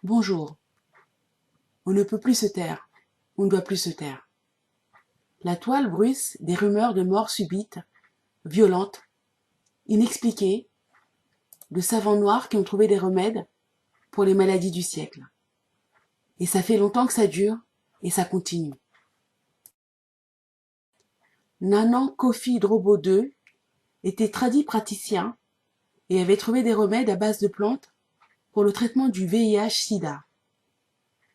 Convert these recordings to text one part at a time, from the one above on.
Bonjour. On ne peut plus se taire. On ne doit plus se taire. La toile bruisse des rumeurs de mort subite, violentes, inexpliquées, de savants noirs qui ont trouvé des remèdes pour les maladies du siècle. Et ça fait longtemps que ça dure et ça continue. Nanan Kofi Drobo II était tradit praticien et avait trouvé des remèdes à base de plantes pour le traitement du VIH-Sida.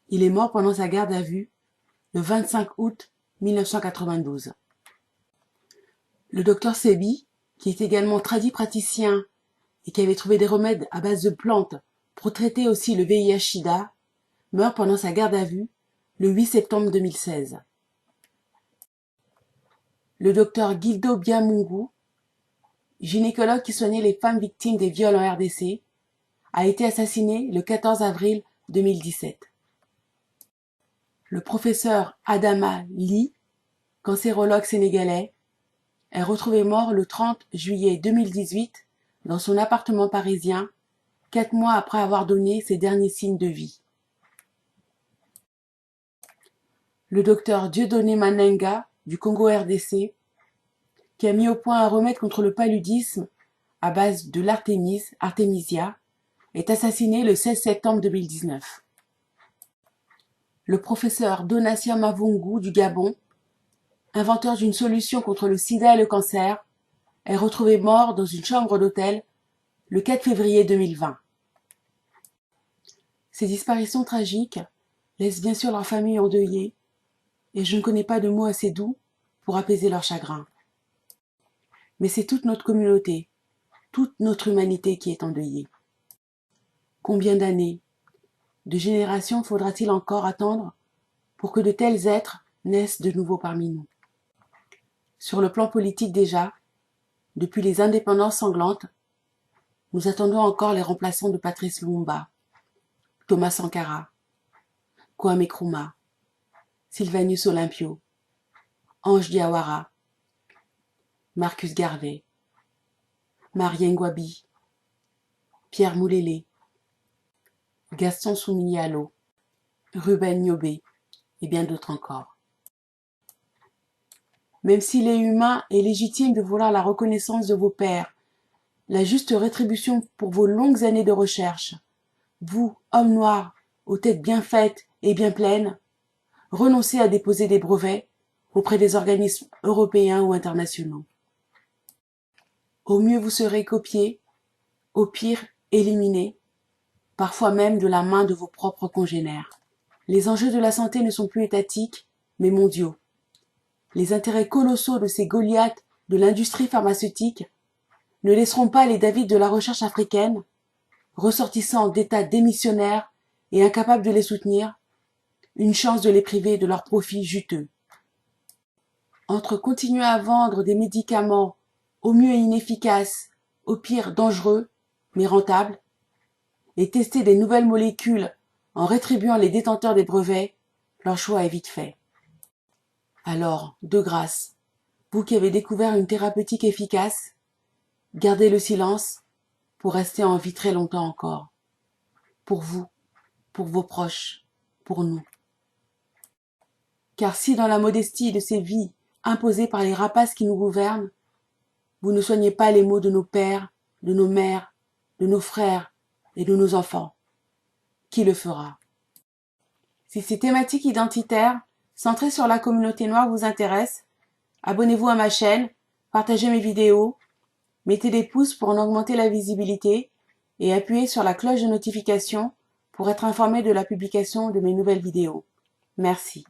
Il est mort pendant sa garde à vue le 25 août 1992. Le docteur Sebi, qui est également tradit praticien et qui avait trouvé des remèdes à base de plantes pour traiter aussi le VIH-Sida, meurt pendant sa garde à vue le 8 septembre 2016. Le docteur Guildo Biamungu, gynécologue qui soignait les femmes victimes des viols en RDC, a été assassiné le 14 avril 2017. Le professeur Adama Ly, cancérologue sénégalais, est retrouvé mort le 30 juillet 2018 dans son appartement parisien, 4 mois après avoir donné ses derniers signes de vie. Le docteur Dieudonné Manenga du Congo RDC, qui a mis au point un remède contre le paludisme à base de l'artémisia, est assassiné le 16 septembre 2019. Le professeur Donatien Mavungu du Gabon, inventeur d'une solution contre le sida et le cancer, est retrouvé mort dans une chambre d'hôtel le 4 février 2020. Ces disparitions tragiques laissent bien sûr leur famille endeuillée et je ne connais pas de mots assez doux pour apaiser leur chagrin. Mais c'est toute notre communauté, toute notre humanité qui est endeuillée. Combien d'années, de générations faudra-t-il encore attendre pour que de tels êtres naissent de nouveau parmi nous? Sur le plan politique déjà, depuis les indépendances sanglantes, nous attendons encore les remplaçants de Patrice Lumumba, Thomas Sankara, Kwame Nkrumah, Sylvanus Olympio, Ange Diawara, Marcus Garvey, Marie Ngouabi, Pierre Moulélé, Gaston Souminialo, Ruben Niobé et bien d'autres encore. Même s'il est humain et légitime de vouloir la reconnaissance de vos pairs, la juste rétribution pour vos longues années de recherche, vous, hommes noirs, aux têtes bien faites et bien pleines, renoncez à déposer des brevets auprès des organismes européens ou internationaux. Au mieux vous serez copiés, au pire éliminés, parfois même de la main de vos propres congénères. Les enjeux de la santé ne sont plus étatiques, mais mondiaux. Les intérêts colossaux de ces Goliaths de l'industrie pharmaceutique ne laisseront pas les David de la recherche africaine, ressortissants d'États démissionnaires et incapables de les soutenir, une chance de les priver de leurs profits juteux. Entre continuer à vendre des médicaments au mieux inefficaces, au pire dangereux, mais rentables, et tester des nouvelles molécules en rétribuant les détenteurs des brevets, leur choix est vite fait. Alors, de grâce, vous qui avez découvert une thérapeutique efficace, gardez le silence pour rester en vie très longtemps encore. Pour vous, pour vos proches, pour nous. Car si dans la modestie de ces vies imposées par les rapaces qui nous gouvernent, vous ne soignez pas les maux de nos pères, de nos mères, de nos frères et de nos enfants, qui le fera? Si ces thématiques identitaires centrées sur la communauté noire vous intéressent, abonnez-vous à ma chaîne, partagez mes vidéos, mettez des pouces pour en augmenter la visibilité et appuyez sur la cloche de notification pour être informé de la publication de mes nouvelles vidéos. Merci.